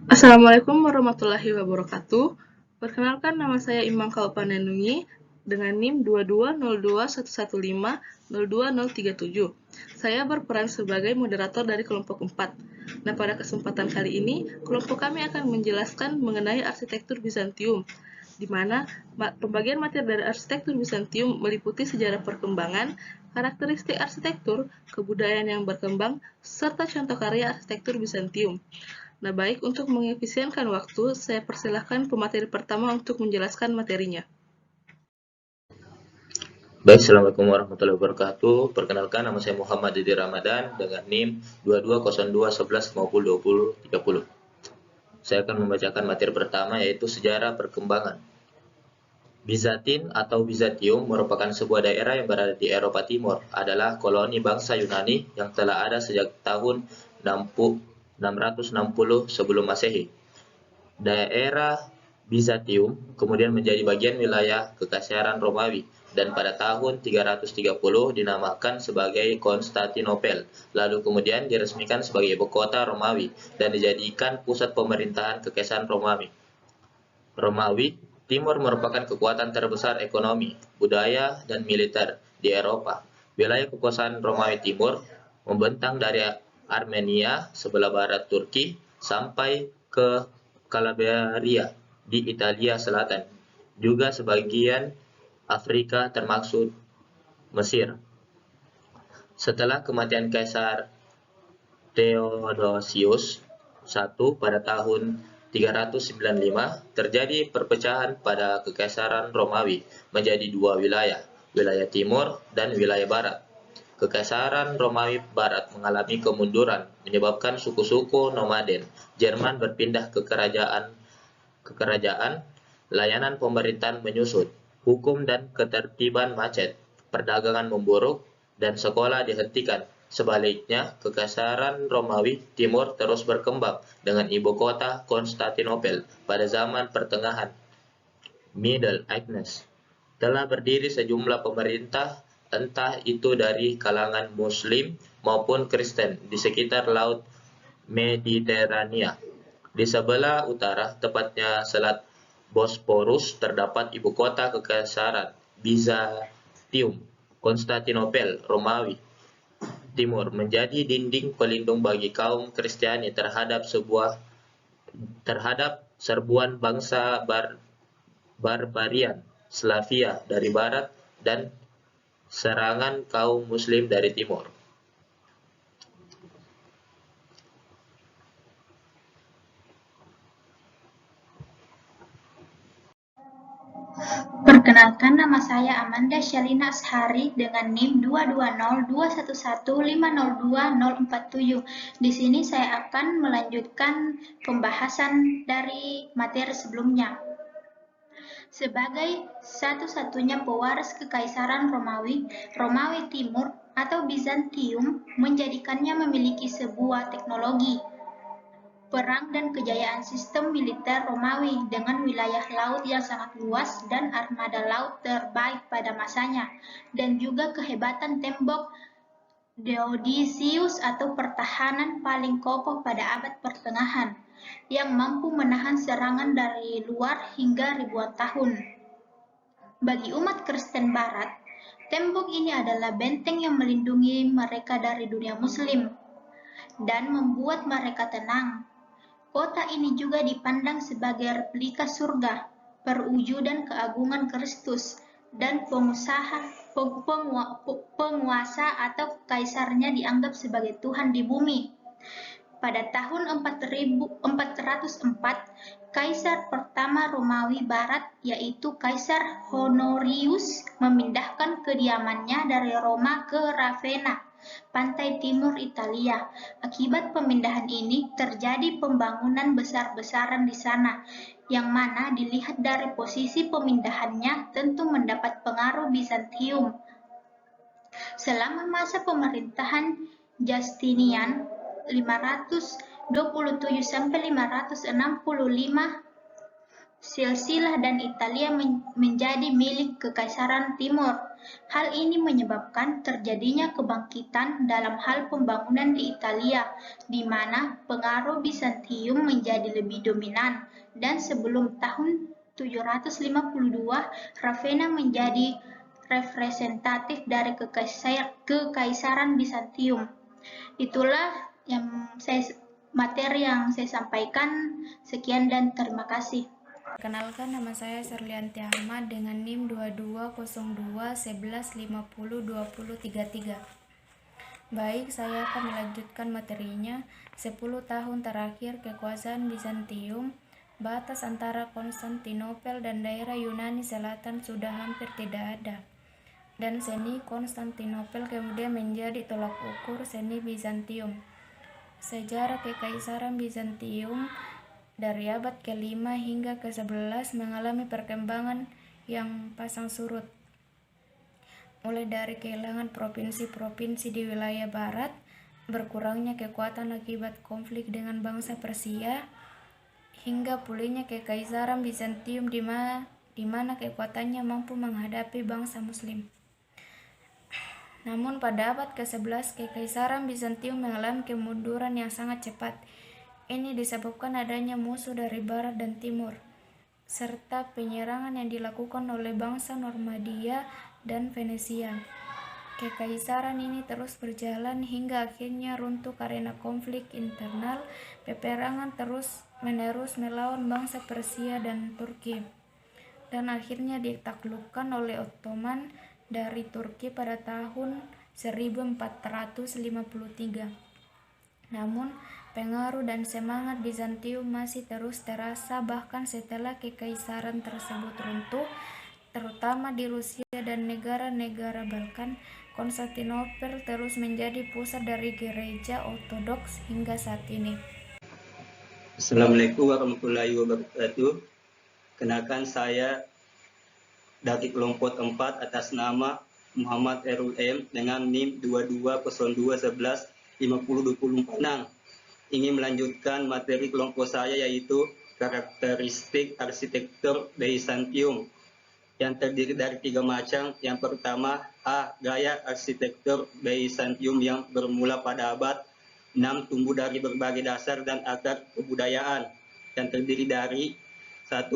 Assalamualaikum warahmatullahi wabarakatuh. Perkenalkan, nama saya Imam Kaupanenungi dengan NIM 22021150237. Saya berperan sebagai moderator dari kelompok 4. Nah, pada kesempatan kali ini, kelompok kami akan menjelaskan mengenai arsitektur Bizantium, di mana pembagian materi dari arsitektur Bizantium meliputi sejarah perkembangan, karakteristik arsitektur, kebudayaan yang berkembang, serta contoh karya arsitektur Bizantium. Nah, baik, untuk mengefisienkan waktu, saya persilahkan pemateri pertama untuk menjelaskan materinya. Baik, Assalamualaikum warahmatullahi wabarakatuh. Perkenalkan, nama saya Muhammad Didi Ramadan dengan NIM 220211502030. Saya akan membacakan materi pertama, yaitu sejarah perkembangan. Bizantin atau Bizantium merupakan sebuah daerah yang berada di Eropa Timur, adalah koloni bangsa Yunani yang telah ada sejak tahun 660 sebelum Masehi. Daerah Bizantium kemudian menjadi bagian wilayah Kekaisaran Romawi dan pada tahun 330 dinamakan sebagai Konstantinopel, lalu kemudian diresmikan sebagai ibu kota Romawi dan dijadikan pusat pemerintahan Kekaisaran Romawi. Timur merupakan kekuatan terbesar ekonomi, budaya, dan militer di Eropa. Wilayah kekuasaan Romawi Timur membentang dari Armenia sebelah barat Turki sampai ke Calabria di Italia Selatan, juga sebagian Afrika termasuk Mesir. Setelah kematian Kaisar Theodosius I pada tahun 395, terjadi perpecahan pada Kekaisaran Romawi menjadi dua wilayah, wilayah timur dan wilayah barat. Kekaisaran Romawi Barat mengalami kemunduran, menyebabkan suku-suku nomaden Jerman berpindah ke kerajaan, layanan pemerintahan menyusut, hukum dan ketertiban macet, perdagangan memburuk, dan sekolah dihentikan. Sebaliknya, Kekaisaran Romawi Timur terus berkembang dengan ibu kota Konstantinopel pada zaman pertengahan Middle Ages. Telah berdiri sejumlah pemerintah, entah itu dari kalangan Muslim maupun Kristen, di sekitar Laut Mediterania. Di sebelah utara, tepatnya Selat Bosporus, terdapat ibu kota Kekaisaran Bizantium, Konstantinopel Romawi Timur, menjadi dinding pelindung bagi kaum Kristiani terhadap serbuan bangsa barbarian Slavia dari barat dan serangan kaum Muslim dari timur. Perkenalkan, nama saya Amanda Shalina Ashari dengan NIM 22021150247. Di sini saya akan melanjutkan pembahasan dari materi sebelumnya. Sebagai satu-satunya pewaris Kekaisaran Romawi, Romawi Timur atau Bizantium menjadikannya memiliki sebuah teknologi perang dan kejayaan sistem militer Romawi dengan wilayah laut yang sangat luas dan armada laut terbaik pada masanya, dan juga kehebatan tembok Deodisius atau pertahanan paling kokoh pada abad pertengahan, yang mampu menahan serangan dari luar hingga ribuan tahun. Bagi umat Kristen Barat, tembok ini adalah benteng yang melindungi mereka dari dunia Muslim dan membuat mereka tenang. Kota ini juga dipandang sebagai replika surga, perwujudan keagungan Kristus, dan penguasa atau kaisarnya dianggap sebagai Tuhan di bumi. Pada tahun 404, Kaisar pertama Romawi Barat, yaitu Kaisar Honorius, memindahkan kediamannya dari Roma ke Ravenna, pantai timur Italia. Akibat pemindahan ini, terjadi pembangunan besar-besaran di sana, yang mana dilihat dari posisi pemindahannya tentu mendapat pengaruh Bizantium. Selama masa pemerintahan Justinian 527 sampai 565, Silsilah dan Italia menjadi milik Kekaisaran Timur. Hal ini menyebabkan terjadinya kebangkitan dalam hal pembangunan di Italia, di mana pengaruh Bizantium menjadi lebih dominan, dan sebelum tahun 752, Ravenna menjadi representatif dari Kekaisaran Bizantium. Itulah materi yang saya sampaikan. Sekian dan terima kasih. Perkenalkan, nama saya Serlianti Ahmad dengan NIM 220211502033. Baik, saya akan melanjutkan materinya. 10 tahun terakhir kekuasaan Bizantium, batas antara Konstantinopel dan daerah Yunani Selatan sudah hampir tidak ada. Dan seni Konstantinopel kemudian menjadi tolak ukur seni Bizantium. Sejarah Kekaisaran Bizantium dari abad ke-5 hingga ke-11 mengalami perkembangan yang pasang surut. Mulai dari kehilangan provinsi-provinsi di wilayah barat, berkurangnya kekuatan akibat konflik dengan bangsa Persia, hingga pulihnya Kekaisaran Bizantium di mana kekuatannya mampu menghadapi bangsa Muslim. Namun pada abad ke-11, Kekaisaran Bizantium mengalami kemunduran yang sangat cepat. Ini disebabkan adanya musuh dari barat dan timur, serta penyerangan yang dilakukan oleh bangsa Normandia dan Venesia. Kekaisaran ini terus berjalan hingga akhirnya runtuh karena konflik internal, peperangan terus-menerus melawan bangsa Persia dan Turki, dan akhirnya ditaklukkan oleh Ottoman dari Turki pada tahun 1453. Namun, pengaruh dan semangat Bizantium masih terus terasa bahkan setelah kekaisaran tersebut runtuh, terutama di Rusia dan negara-negara Balkan. Konstantinopel terus menjadi pusat dari gereja Ortodoks hingga saat ini. Assalamualaikum warahmatullahi wabarakatuh. Kenalkan, saya dari kelompok 4 atas nama Muhammad Erul M dengan NIM 220111502046. Ingin melanjutkan materi kelompok saya, yaitu karakteristik arsitektur Bizantium yang terdiri dari 3 macam. Yang pertama, A. Gaya arsitektur Bizantium yang bermula pada abad 6 tumbuh dari berbagai dasar dan akar kebudayaan yang terdiri dari 1.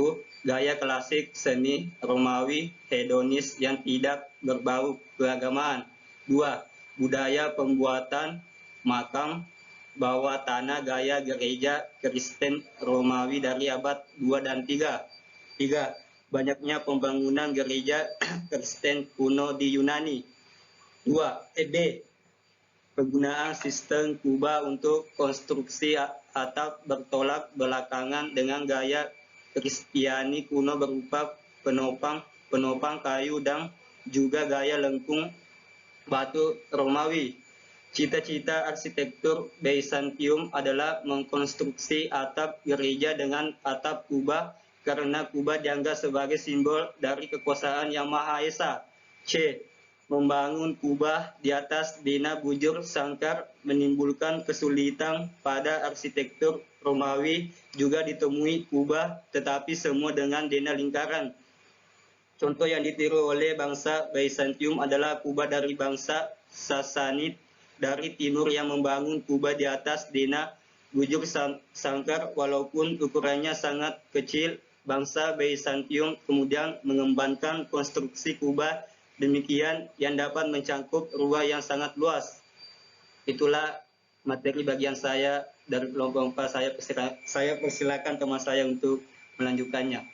Gaya klasik seni Romawi hedonis yang tidak berbau keagamaan. 2. Budaya pembuatan makam bawah tanah gaya gereja Kristen Romawi dari abad 2 dan 3. 3. Banyaknya pembangunan gereja Kristen kuno di Yunani. 2. B. Penggunaan sistem kubah untuk konstruksi atap bertolak belakangan dengan gaya Kristiani kuno berupa penopang kayu dan juga gaya lengkung batu Romawi. Cita-cita arsitektur Bizantium adalah mengkonstruksi atap gereja dengan atap kubah karena kubah dianggap sebagai simbol dari kekuasaan Yang Maha Esa. C. Membangun kubah di atas dena bujur sangkar menimbulkan kesulitan pada arsitektur Romawi. Juga ditemui kubah tetapi semua dengan dena lingkaran. Contoh yang ditiru oleh bangsa Bizantium adalah kubah dari bangsa Sasanid dari timur yang membangun kubah di atas dena bujur sangkar. Walaupun ukurannya sangat kecil, bangsa Bizantium kemudian mengembangkan konstruksi kubah demikian yang dapat mencakup ruang yang sangat luas. Itulah materi bagian saya dari kelompok 4. Saya persilakan teman saya untuk melanjutkannya.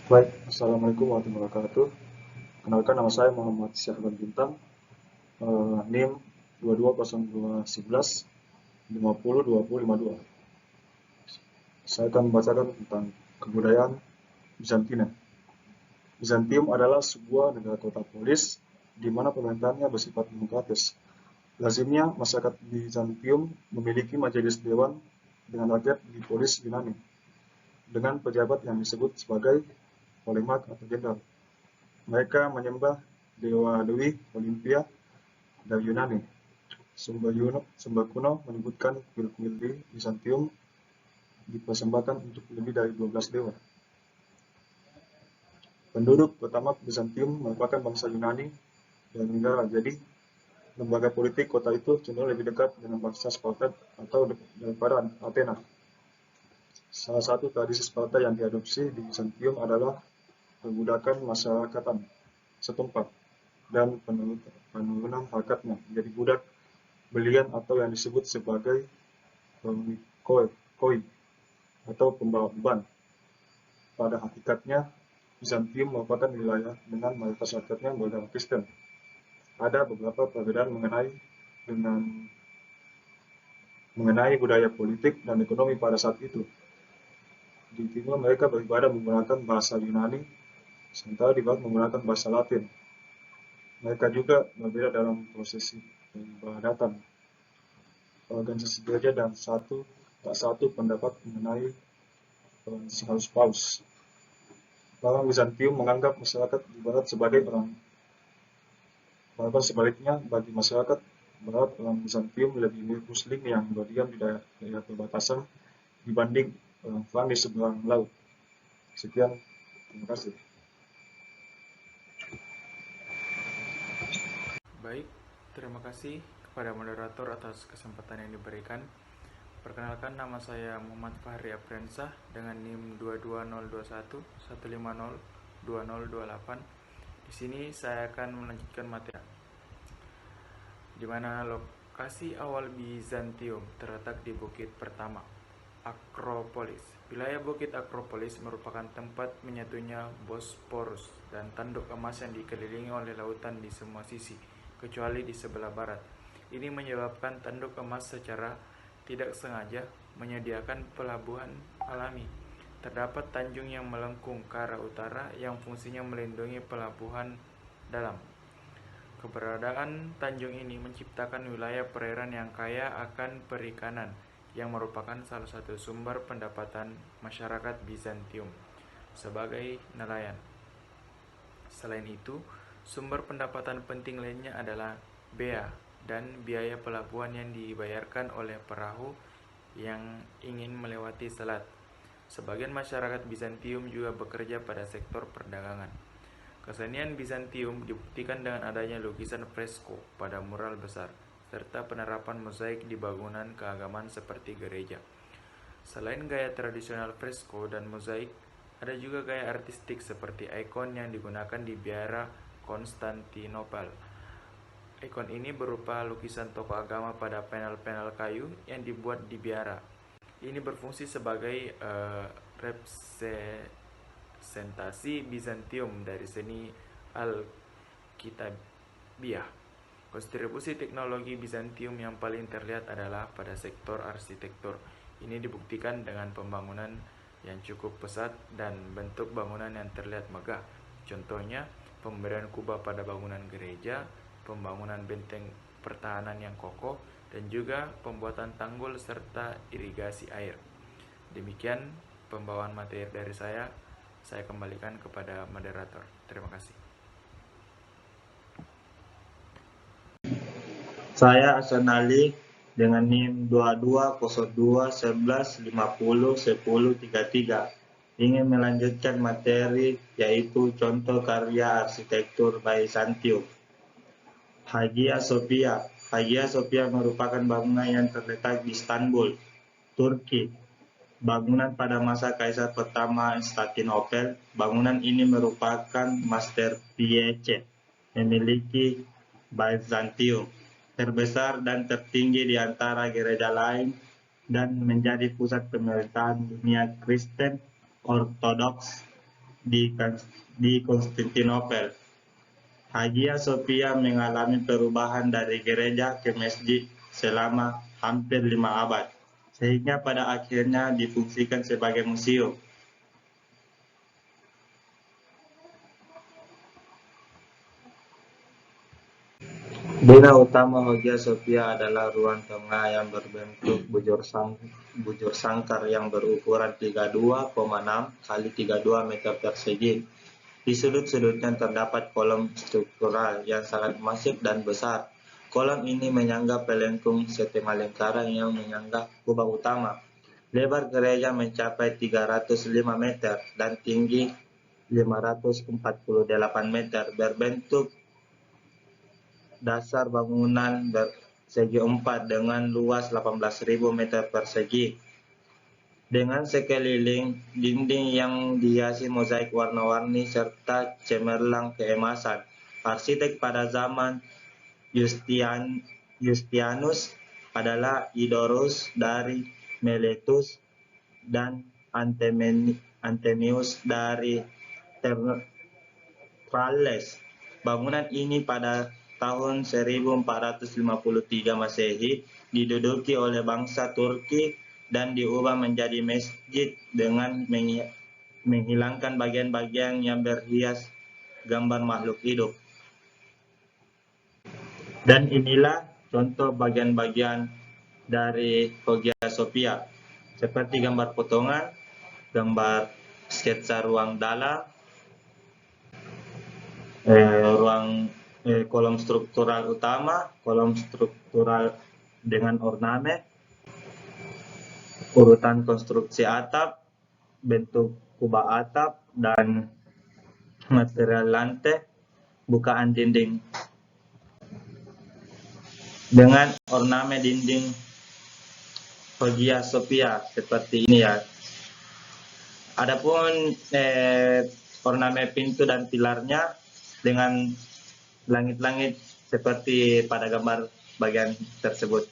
Baik, Assalamualaikum warahmatullahi wabarakatuh. Kenalkan, nama saya Muhammad Syahban Bintang, NIM 220211 502052. Saya akan membacakan tentang kebudayaan Bizantina. Bizantium adalah sebuah negara kota polis di mana pemerintahnya bersifat demokratis. Lazimnya masyarakat Bizantium memiliki majelis dewan dengan rakyat di polis Yunani, dengan pejabat yang disebut sebagai polemark atau jenderal. Mereka menyembah dewa-dewi Olimpia dari Yunani. Sumber kuno menyebutkan kuil-kuil di Bizantium dipersembahkan untuk lebih dari 12 dewa. Penduduk pertama Bizantium merupakan bangsa Yunani dan negara, jadi lembaga politik kota itu cenderung lebih dekat dengan bangsa Sparta atau daripada Athena. Salah satu tradisi Sparta yang diadopsi di Bizantium adalah perbudakan masyarakatan setempat dan penurunan hakatnya menjadi budak belian atau yang disebut sebagai koi atau pembawa beban. Pada hakikatnya, Bizantium merupakan wilayah dengan mayoritas rakyatnya beragama Kristen. Ada beberapa perbedaan mengenai budaya politik dan ekonomi pada saat itu. Di timur mereka beribadah menggunakan bahasa Yunani, sementara di barat menggunakan bahasa Latin. Mereka juga berbeda dalam prosesi peribadatan, organisasi gereja, dan tak satu pendapat mengenai harus paus. Orang Bizantium menganggap masyarakat di barat sebagai orang. Bahkan sebaliknya, bagi masyarakat barat, orang Bizantium lebih mirip Muslim yang berdiam di daerah perbatasan dibanding orang Islam di seberang laut. Sekian, terima kasih. Baik, terima kasih kepada moderator atas kesempatan yang diberikan. Perkenalkan, nama saya Muhammad Fahri Aprensa dengan NIM 22021 150 2028. Di sini saya akan melanjutkan materi di mana lokasi awal Bizantium terletak di Bukit Pertama, Akropolis. Wilayah Bukit Akropolis merupakan tempat menyatunya Bosporus dan tanduk emas yang dikelilingi oleh lautan di semua sisi, kecuali di sebelah barat. Ini menyebabkan tanduk emas secara tidak sengaja menyediakan pelabuhan alami. Terdapat tanjung yang melengkung ke arah utara yang fungsinya melindungi pelabuhan dalam. Keberadaan tanjung ini menciptakan wilayah perairan yang kaya akan perikanan, yang merupakan salah satu sumber pendapatan masyarakat Bizantium sebagai nelayan. Selain itu, sumber pendapatan penting lainnya adalah bea dan biaya pelabuhan yang dibayarkan oleh perahu yang ingin melewati selat. Sebagian masyarakat Bizantium juga bekerja pada sektor perdagangan. Kesenian Bizantium dibuktikan dengan adanya lukisan fresko pada mural besar, serta penerapan mozaik di bangunan keagamaan seperti gereja. Selain gaya tradisional fresko dan mozaik, ada juga gaya artistik seperti ikon yang digunakan di biara Konstantinopel. Ikon ini berupa lukisan tokoh agama pada panel-panel kayu yang dibuat di biara. Ini berfungsi sebagai representasi Bizantium dari seni Alkitabiah. Kontribusi teknologi Bizantium yang paling terlihat adalah pada sektor arsitektur. Ini dibuktikan dengan pembangunan yang cukup pesat dan bentuk bangunan yang terlihat megah. Contohnya, pemberian kubah pada bangunan gereja, pembangunan benteng pertahanan yang kokoh, dan juga pembuatan tanggul serta irigasi air. Demikian pembawaan materi dari saya kembalikan kepada moderator. Terima kasih. Saya Hasan Ali dengan NIM 220211501033 ingin melanjutkan materi yaitu contoh karya arsitektur Bizantium. Hagia Sophia. Hagia Sophia merupakan bangunan yang terletak di Istanbul, Turki. Bangunan pada masa Kaisar pertama Konstantinopel. Bangunan ini merupakan masterpiece memiliki Bizantium, terbesar dan tertinggi di antara gereja lain, dan menjadi pusat pemerintahan dunia Kristen Ortodoks di Konstantinopel. Hagia Sophia mengalami perubahan dari gereja ke masjid selama hampir 5 abad, sehingga pada akhirnya difungsikan sebagai museum. Bina utama Hagia Sophia adalah ruang tengah yang berbentuk bujur sangkar yang berukuran 32,6 x 32 meter persegi. Di sudut-sudutnya terdapat kolom struktural yang sangat masif dan besar. Kolam ini menyangga pelengkung setengah lingkaran yang menyangga kubah utama. Lebar gereja mencapai 305 meter dan tinggi 548 meter, berbentuk dasar bangunan bersegi 4 dengan luas 18.000 meter persegi. Dengan sekeliling dinding yang dihiasi mozaik warna-warni serta cemerlang keemasan. Arsitek pada zaman Justianus adalah Idorus dari Miletus dan Antemius dari Tralles. Bangunan ini pada tahun 1453 Masehi diduduki oleh bangsa Turki dan diubah menjadi masjid dengan menghilangkan bagian-bagian yang berhias gambar makhluk hidup. Dan inilah contoh bagian-bagian dari Hagia Sophia, seperti gambar potongan, gambar sketsa ruang dalam, kolom struktural utama, kolom struktural dengan ornamen, urutan konstruksi atap, bentuk kubah atap, dan material lantai, bukaan dinding dengan ornamen dinding Hagia Sophia seperti ini ya. Adapun ornamen pintu dan pilarnya dengan langit-langit seperti pada gambar bagian tersebut.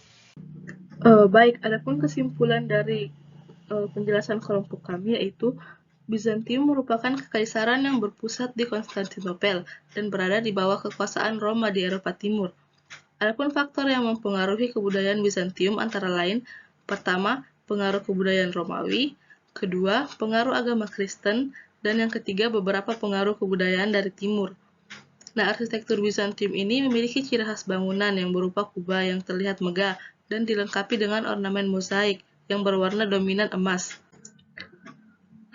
Baik, adapun kesimpulan dari penjelasan kelompok kami yaitu Bizantium merupakan kekaisaran yang berpusat di Konstantinopel dan berada di bawah kekuasaan Roma di Eropa Timur. Adapun faktor yang mempengaruhi kebudayaan Bizantium antara lain, pertama, pengaruh kebudayaan Romawi, kedua, pengaruh agama Kristen, dan yang ketiga, beberapa pengaruh kebudayaan dari timur. Nah, arsitektur Bizantium ini memiliki ciri khas bangunan yang berupa kubah yang terlihat megah dan dilengkapi dengan ornamen mozaik yang berwarna dominan emas.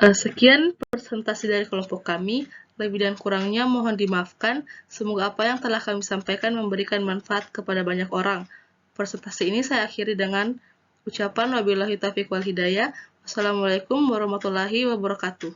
Sekian presentasi dari kelompok kami. Lebih dan kurangnya mohon dimaafkan. Semoga apa yang telah kami sampaikan memberikan manfaat kepada banyak orang. Presentasi ini saya akhiri dengan ucapan wabillahi taufiq wal hidayah. Wassalamualaikum warahmatullahi wabarakatuh.